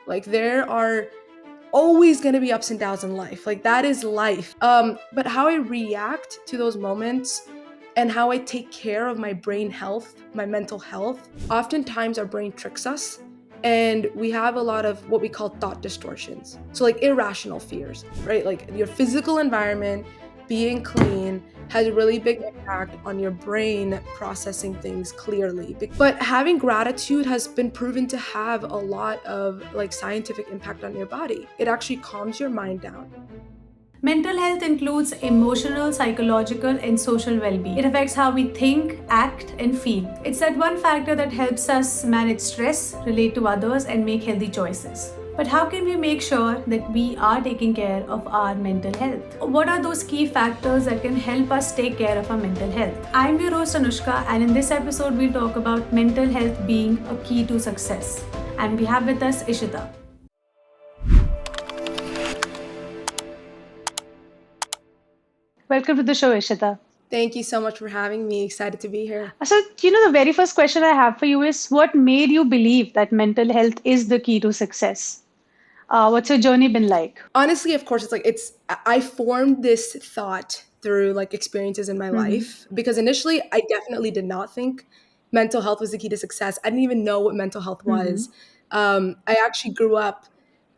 Like there are always going to be ups and downs in life. Like that is life. But how I react to those moments and how I take care of my brain health, my mental health, oftentimes our brain tricks us and we have a lot of what we call thought distortions. So like irrational fears, right? Like your physical environment being clean has a really big impact on your brain processing things clearly. But having gratitude has been proven to have a lot of like scientific impact on your body. It actually calms your mind down. Mental health includes emotional, psychological, and social well being. It affects how we think, act, and feel. It's that one factor that helps us manage stress, relate to others, and make healthy choices. But how can we make sure that we are taking care of our mental health? What are those key factors that can help us take care of our mental health? I'm your host Anushka, and in this episode, we'll talk about mental health being a key to success. And we have with us Ishita. Welcome to the show, Ishita. Thank you so much for having me. Excited to be here. So, the very first question I have for you is what made you believe that mental health is the key to success? What's your journey been like? Honestly, of course, I formed this thought through like experiences in my Mm-hmm. life because initially I definitely did not think mental health was the key to success. I didn't even know what mental health Mm-hmm. was. I actually grew up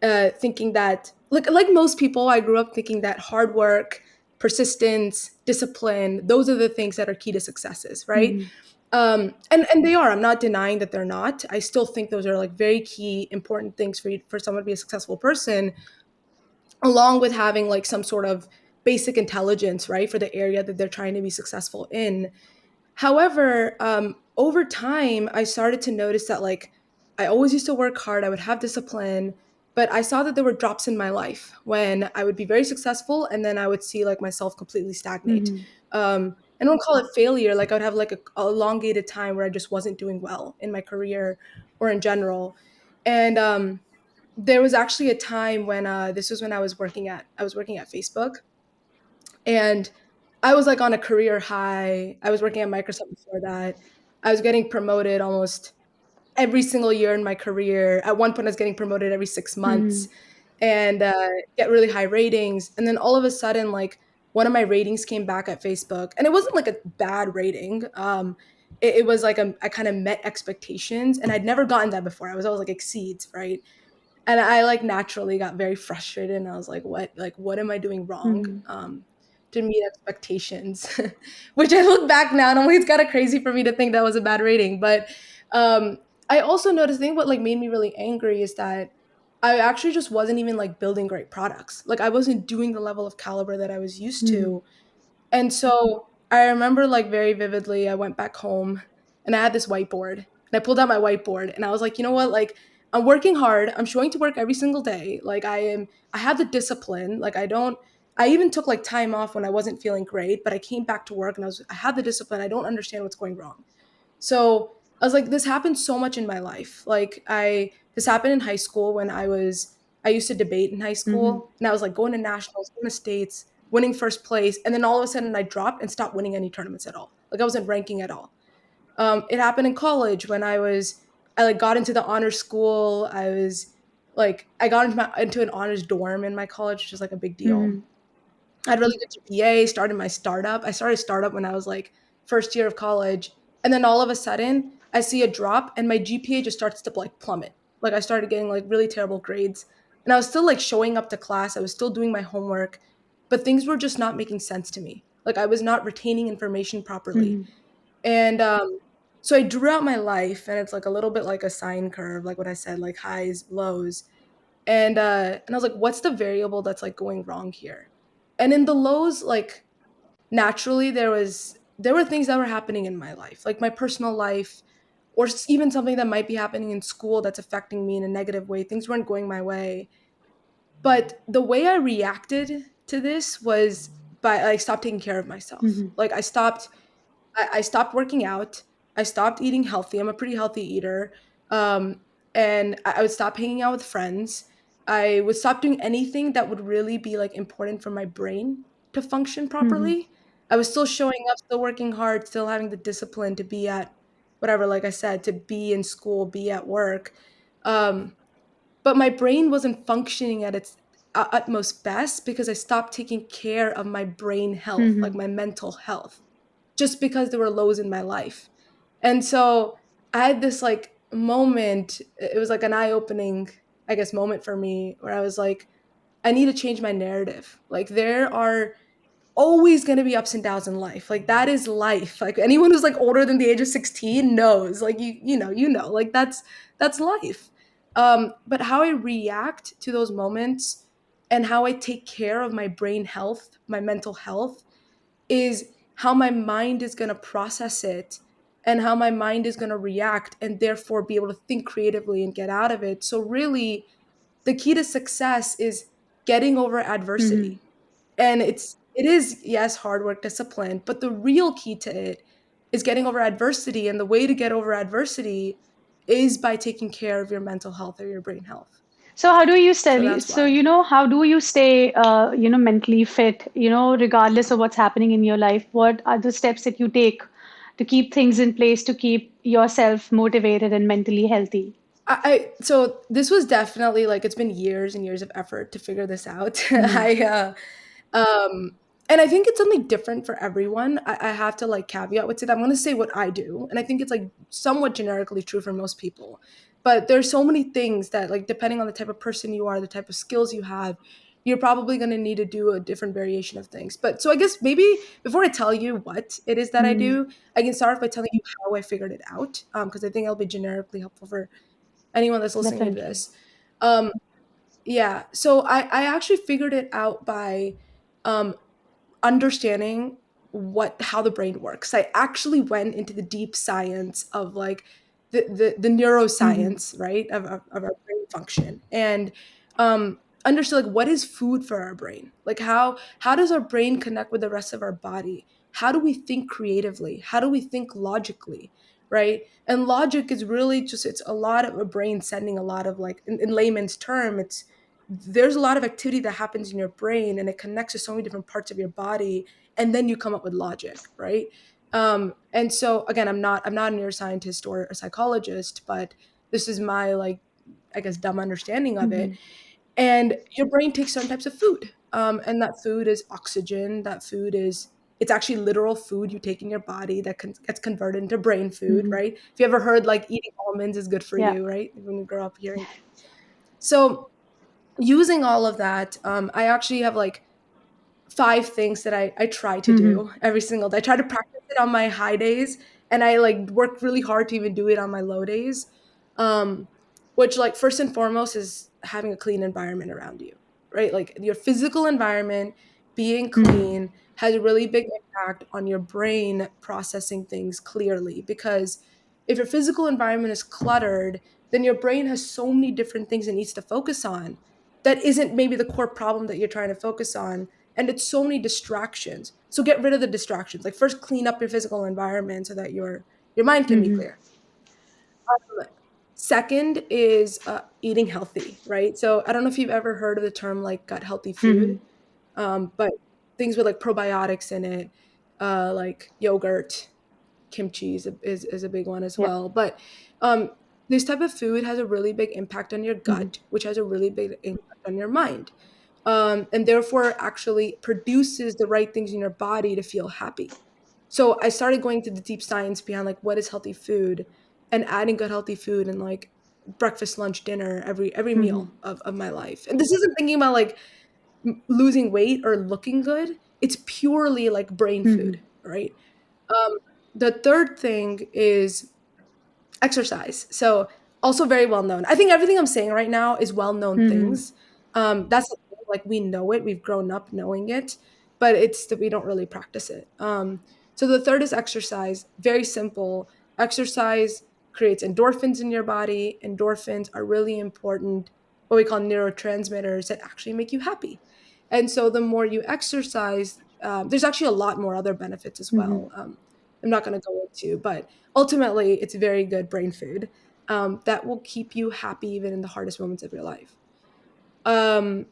thinking that, like most people, I grew up thinking that hard work, persistence, discipline, those are the things that are key to successes, right? Mm-hmm. And they are. I'm not denying that they're not. I still think those are like very key, important things for someone to be a successful person, along with having like some sort of basic intelligence, right, for the area that they're trying to be successful in. However, over time, I started to notice that like I always used to work hard, I would have discipline, but I saw that there were drops in my life when I would be very successful and then I would see like myself completely stagnate. Mm-hmm. I don't call it failure. Like I would have like a elongated time where I just wasn't doing well in my career or in general. And there was actually a time when this was when I was working at Facebook, and I was like on a career high. I was working at Microsoft before that. I was getting promoted almost every single year in my career. At one point, I was getting promoted every 6 months and get really high ratings. And then all of a sudden, like one of my ratings came back at Facebook, and it wasn't like a bad rating. It was like I kind of met expectations, and I'd never gotten that before. I was always like exceeds, right? And I like naturally got very frustrated, and I was like what am I doing wrong Mm-hmm. to meet expectations? Which I look back now and I'm like, it's kind of crazy for me to think that was a bad rating. But um I also noticed, I think what like made me really angry is that I actually just wasn't even like building great products. Like I wasn't doing the level of caliber that I was used Mm-hmm. to. And so I remember like very vividly, I went back home and I had this whiteboard, and I pulled out my whiteboard and I was like, you know what? Like I'm working hard. I'm showing to work every single day. Like I have the discipline. Like I even took like time off when I wasn't feeling great, but I came back to work and I had the discipline. I don't understand what's going wrong. So I was like, this happened so much in my life. This happened in high school when I used to debate in high Mm-hmm. school, and I was like going to nationals, going to states, winning first place. And then all of a sudden I dropped and stopped winning any tournaments at all. Like I wasn't ranking at all. It happened in college when I like got into the honors school. I got into an honors dorm in my college, which is like a big deal. Mm-hmm. I had really good GPA, started my startup. I started a startup when I was like first year of college. And then all of a sudden, I see a drop and my GPA just starts to like plummet. Like I started getting like really terrible grades. And I was still like showing up to class. I was still doing my homework, but things were just not making sense to me. Like I was not retaining information properly. Mm-hmm. And so I drew out my life, and it's like a little bit like a sine curve, like what I said, like highs, lows. And I was like, what's the variable that's like going wrong here? And in the lows, like naturally there were things that were happening in my life, like my personal life, or even something that might be happening in school that's affecting me in a negative way. Things weren't going my way. But the way I reacted to this was by I stopped taking care of myself. Mm-hmm. Like I stopped working out. I stopped eating healthy. I'm a pretty healthy eater. Um, and I would stop hanging out with friends. I would stop doing anything that would really be like important for my brain to function Mm-hmm. properly. I was still showing up, still working hard, still having the discipline to be at whatever, like I said, to be in school, be at work. Um, but my brain wasn't functioning at its utmost best because I stopped taking care of my brain health, like Mm-hmm. my mental health, just because there were lows in my life. And so I had this like moment, it was like an eye opening, I guess, moment for me where I was like, I need to change my narrative. Like, there are always going to be ups and downs in life. Like, that is life. Like, anyone who's like older than the age of 16 knows, like, like that's life. But how I react to those moments and how I take care of my brain health, my mental health, is how my mind is going to process it and how my mind is going to react and therefore be able to think creatively and get out of it. So really, the key to success is getting over Mm-hmm. adversity. And it is, yes, hard work, discipline, but the real key to it is getting over adversity. And the way to get over adversity is by taking care of your mental health or your brain health. So how do you So study? that's So, why. how do you stay, mentally fit, regardless of what's happening in your life? What are the steps that you take to keep things in place, to keep yourself motivated and mentally healthy? So this was definitely like, it's been years and years of effort to figure this out. Mm-hmm. And I think it's something different for everyone. I have to like caveat with it. I'm going to say what I do, and I think it's like somewhat generically true for most people. But there's so many things that, like, depending on the type of person you are, the type of skills you have, you're probably going to need to do a different variation of things. But so I guess maybe before I tell you what it is that I Mm-hmm. do, I can start off by telling you how I figured it out, because I think it'll be generically helpful for anyone that's listening to Definitely. this. Um, yeah, so I actually figured it out by um, understanding what how the brain works. I actually went into the deep science of like the Mm-hmm. neuroscience, right, of our brain function, and understood like what is food for our brain, like how does our brain connect with the rest of our body, how do we think creatively, how do we think logically, right? And logic is really just, it's a lot of a brain sending a lot of like, in layman's term, it's there's a lot of activity that happens in your brain and it connects to so many different parts of your body, and then you come up with logic, right? And so again, I'm not a neuroscientist or a psychologist, but this is my like, I guess, dumb understanding of Mm-hmm. it. And your brain takes certain types of food, and that food is oxygen, that food is, it's actually literal food you take in your body that gets converted into brain food, Mm-hmm. right? If you ever heard like eating almonds is good for Yeah. you, right, when you grow up hearing. So using all of that, I actually have like 5 things that I try to Mm-hmm. do every single day. I try to practice it on my high days, and I like work really hard to even do it on my low days. Um, which, like, first and foremost is having a clean environment around you, right? Like, your physical environment being Mm-hmm. clean has a really big impact on your brain processing things clearly, because if your physical environment is cluttered, then your brain has so many different things it needs to focus on that isn't maybe the core problem that you're trying to focus on, and it's so many distractions. So get rid of the distractions. Like, first clean up your physical environment so that your mind can be Mm-hmm. clear. Second is eating healthy, right? So I don't know if you've ever heard of the term like gut healthy Mm-hmm. food, but things with like probiotics in it, like yogurt, kimchi is a big one as Yeah. well. But um, this type of food has a really big impact on your Mm-hmm. gut, which has a really big impact on your mind, and therefore actually produces the right things in your body to feel happy. So I started going to the deep science behind like what is healthy food, and adding good healthy food and like breakfast, lunch, dinner, every Mm-hmm. meal of my life. And this isn't thinking about like losing weight or looking good. It's purely like brain Mm-hmm. food, right? Um, the third thing is exercise. So also very well known. I think everything I'm saying right now is well known Mm-hmm. things. That's the thing, like, we know it, we've grown up knowing it, but it's that we don't really practice it. So the third is exercise. Very simple. Exercise creates endorphins in your body. Endorphins are really important, what we call neurotransmitters that actually make you happy. And so the more you exercise, there's actually a lot more other benefits as Mm-hmm. well. I'm not going to go into, but ultimately it's very good brain food, that will keep you happy even in the hardest moments of your life. um,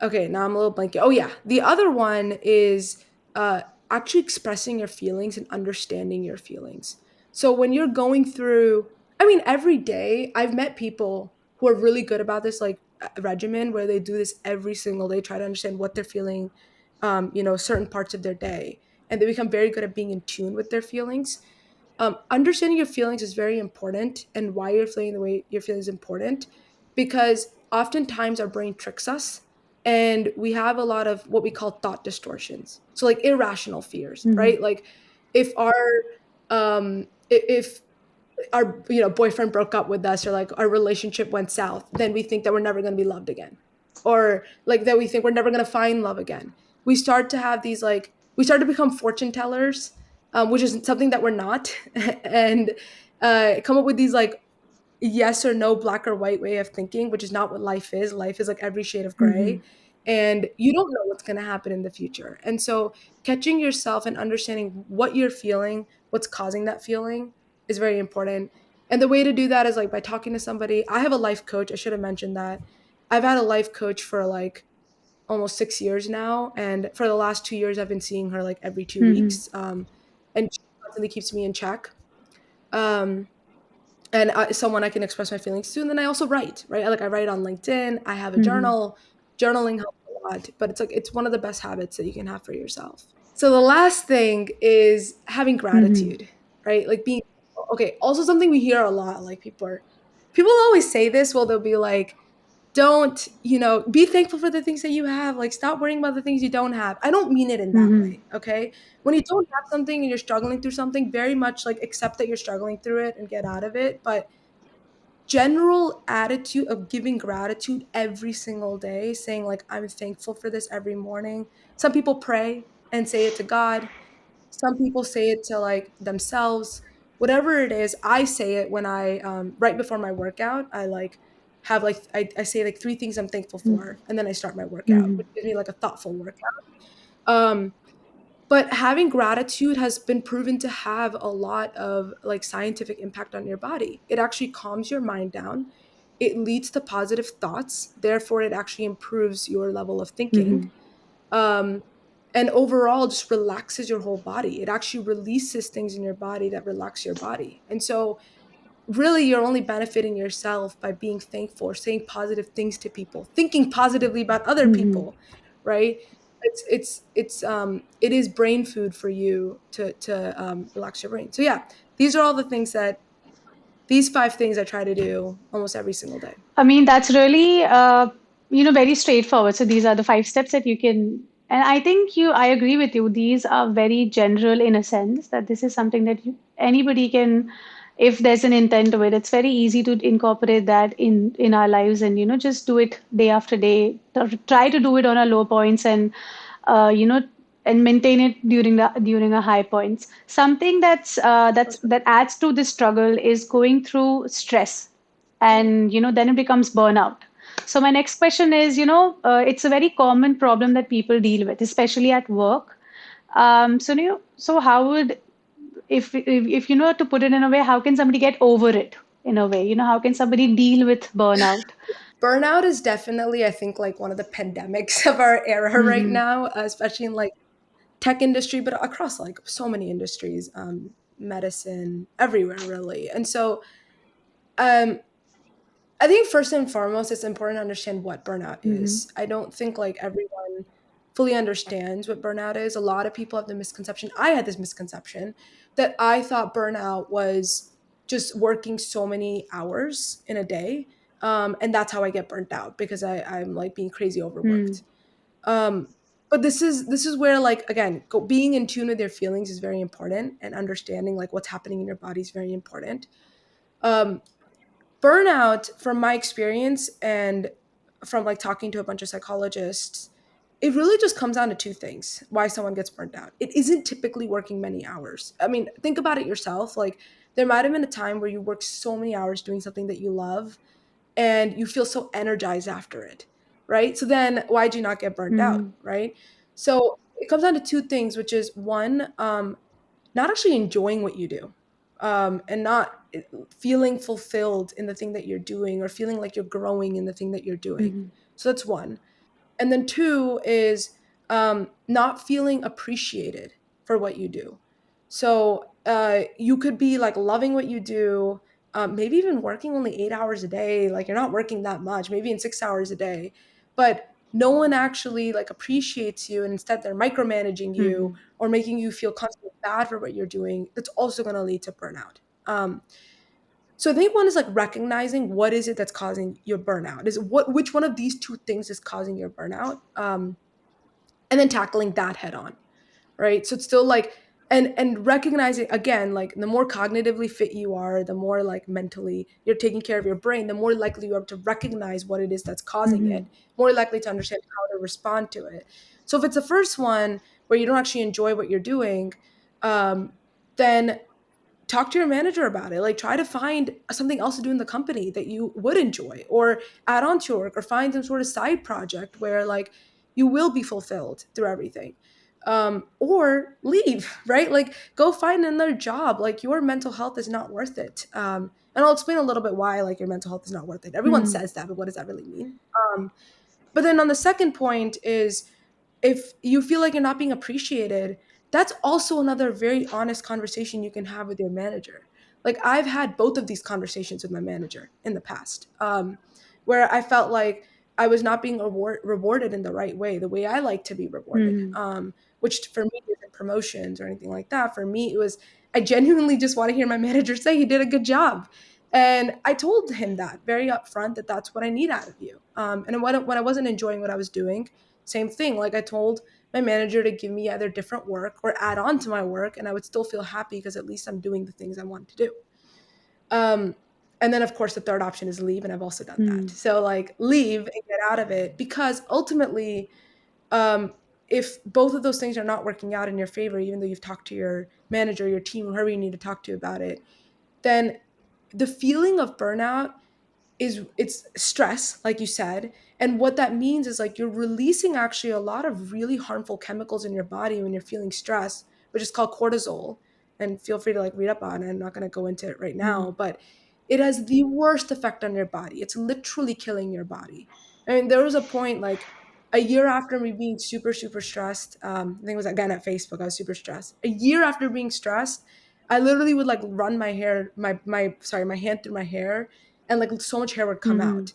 okay, now I'm a little blanking. Oh yeah, the other one is uh, actually expressing your feelings and understanding your feelings. So when you're going through, I mean, every day I've met people who are really good about this like regimen where they do this every single day, try to understand what they're feeling, certain parts of their day, and they become very good at being in tune with their feelings. Understanding your feelings is very important, and why you're feeling the way you're feeling is important, because oftentimes our brain tricks us, and we have a lot of what we call thought distortions. So like irrational fears, Mm-hmm. right? Like if if our boyfriend broke up with us, or like our relationship went south, then we think that we're never going to be loved again, or like that we think we're never going to find love again. We start to have these like we start to become fortune tellers, which is something that we're not, and come up with these like yes or no, black or white way of thinking, which is not what life is. Life is like every shade of Mm-hmm. gray, and you don't know what's going to happen in the future. And so catching yourself and understanding what you're feeling, what's causing that feeling, is very important. And the way to do that is like by talking to somebody. I have a life coach. I should have mentioned that. I've had a life coach for like almost 6 years now, and for the last 2 years I've been seeing her like every two Mm-hmm. weeks and she constantly keeps me in check. um and someone I can express my feelings to. And then I also write, right? Like I write on LinkedIn. I have a Mm-hmm. journal. Journaling helps a lot, but it's like it's one of the best habits that you can have for yourself. So the last thing is having Mm-hmm. gratitude, right? Like being okay. Also, something we hear a lot, like people always say this. Well, they'll be like, don't be thankful for the things that you have, like stop worrying about the things you don't have. I don't mean it in that Mm-hmm. way, okay? When you don't have something and you're struggling through something, very much like accept that you're struggling through it and get out of it. But general attitude of giving gratitude every single day, saying like I'm thankful for this every morning. Some people pray and say it to God. Some people say it to like themselves. Whatever it is, I say it when I right before my workout. I like have like I say like three things I'm thankful for, and then I start my workout, Mm-hmm. which gives me like a thoughtful workout. Um, but having gratitude has been proven to have a lot of like scientific impact on your body. It actually calms your mind down. It leads to positive thoughts. Therefore, it actually improves your level of thinking. Mm-hmm. Um, and overall, just relaxes your whole body. It actually releases things in your body that relax your body. And so, really, you're only benefiting yourself by being thankful or saying positive things to people, thinking positively about other Mm-hmm. people, right? It is brain food for you to relax your brain. So yeah, these are all the things that these five things I try to do almost every single day. I mean, that's really, very straightforward. So these are the 5 steps that you can, and I think I agree with you. These are very general in a sense that this is something that anybody can, if there's an intent to it, it's very easy to incorporate that in our lives and, just do it day after day. Try to do it on our low points and, uh, you know, and maintain it during a high points. Something that adds to this struggle is going through stress, and then it becomes burnout. So my next question is, it's a very common problem that people deal with, especially at work. So how would, if you know to put it in a way, how can somebody get over it in a way? How can somebody deal with burnout? Burnout is definitely, I think, like one of the pandemics of our era right Mm-hmm. now, especially in like tech industry, but across like so many industries, medicine, everywhere really. And so um, I think first and foremost, it's important to understand what burnout Mm-hmm. is. I don't think like everyone fully understands what burnout is. A lot of people have the misconception. I had this misconception that I thought burnout was just working so many hours in a day. And that's how I get burnt out because I'm like being crazy Mm-hmm. overworked. Um, but this is where like again, being in tune with your feelings is very important, and understanding like what's happening in your body is very important. Um, Burnout, from my experience and from like talking to a bunch of psychologists, it really just comes down to two things why someone gets burnt out. It isn't typically working many hours. I mean, think about it yourself. Like there might have been a time where you worked so many hours doing something that you love and you feel so energized after it, right? So then why'd you not get burnt out, Mm-hmm. right? So it comes down to two things, which is one, not actually enjoying what you do, and not feeling fulfilled in the thing that you're doing, or feeling like you're growing in the thing that you're doing. Mm-hmm. So that's one. And then two is not feeling appreciated for what you do. So you could be like loving what you do, maybe even working only 8 hours a day, like you're not working that much, maybe in 6 hours a day, but no one actually like appreciates you, and instead they're micromanaging you Hmm. or making you feel constantly bad for what you're doing, that's also going to lead to burnout. So I think one is like recognizing what is it that's causing your burnout. Is what which one of these two things is causing your burnout, and then tackling that head on, right? So it's still like, and recognizing again, like the more cognitively fit you are, the more like mentally you're taking care of your brain, the more likely you are to recognize what it is that's causing Hmm. it, more likely to understand how to respond to it. So if it's the first one where you don't actually enjoy what you're doing, um, then talk to your manager about it. Like try to find something else to do in the company that you would enjoy, or add on to your work, or find some sort of side project where like you will be fulfilled through everything. Or leave, right? Like go find another job. Like your mental health is not worth it. And I'll explain a little bit why like your mental health is not worth it. Everyone Hmm. says that, but what does that really mean? But then on the second point is, if you feel like you're not being appreciated, that's also another very honest conversation you can have with your manager. Like I've had both of these conversations with my manager in the past, where I felt like I was not being rewarded in the right way, the way I like to be rewarded. Hmm. Which for me isn't promotions or anything like that. For me, it was I genuinely just want to hear my manager say he did a good job. And I told him that very upfront, that that's what I need out of you. And when I wasn't enjoying what I was doing, same thing. Like I told my manager to give me either different work or add on to my work, and I would still feel happy because at least I'm doing the things I want to do. Um, and then of course the third option is leave, and I've also done that. Hmm. So like leave and get out of it, because ultimately, um, if both of those things are not working out in your favor, even though you've talked to your manager, your team, whoever you need to talk to about it, then the feeling of burnout is, it's stress, like you said. And what that means is like you're releasing actually a lot of really harmful chemicals in your body when you're feeling stress, which is called cortisol. And feel free to like read up on it. I'm not going to go into it right Hmm. now, but it has the worst effect on your body. It's literally killing your body. I mean, there was a point like a year after me being super super stressed, I think it was again at Facebook, I was super stressed. A year after being stressed, I literally would like run my hair, my hand through my hair, and like so much hair would come Hmm. out.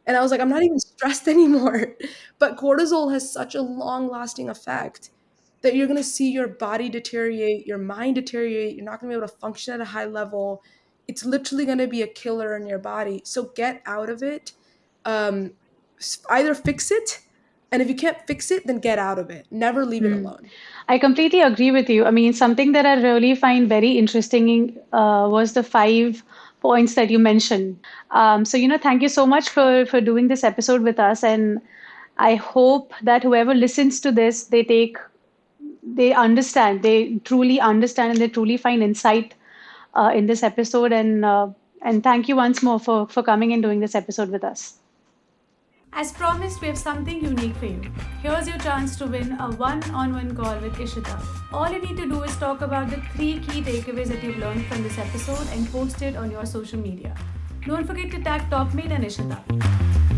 And I was like, I'm not even stressed anymore. But cortisol has such a long lasting effect that you're going to see your body deteriorate, your mind deteriorate. You're not going to be able to function at a high level. It's literally going to be a killer in your body. So get out of it. Um, Either fix it. And if you can't fix it, then get out of it. Never leave it Hmm. alone. I completely agree with you. I mean, something that I really find very interesting was the 5 points that you mentioned. So, thank you so much for doing this episode with us. And I hope that whoever listens to this, they understand, they truly understand, and they truly find insight in this episode. And thank you once more for coming and doing this episode with us. As promised, we have something unique for you. Here's your chance to win a one-on-one call with Ishita. All you need to do is talk about the 3 key takeaways that you've learned from this episode and post it on your social media. Don't forget to tag TopMate and Ishita.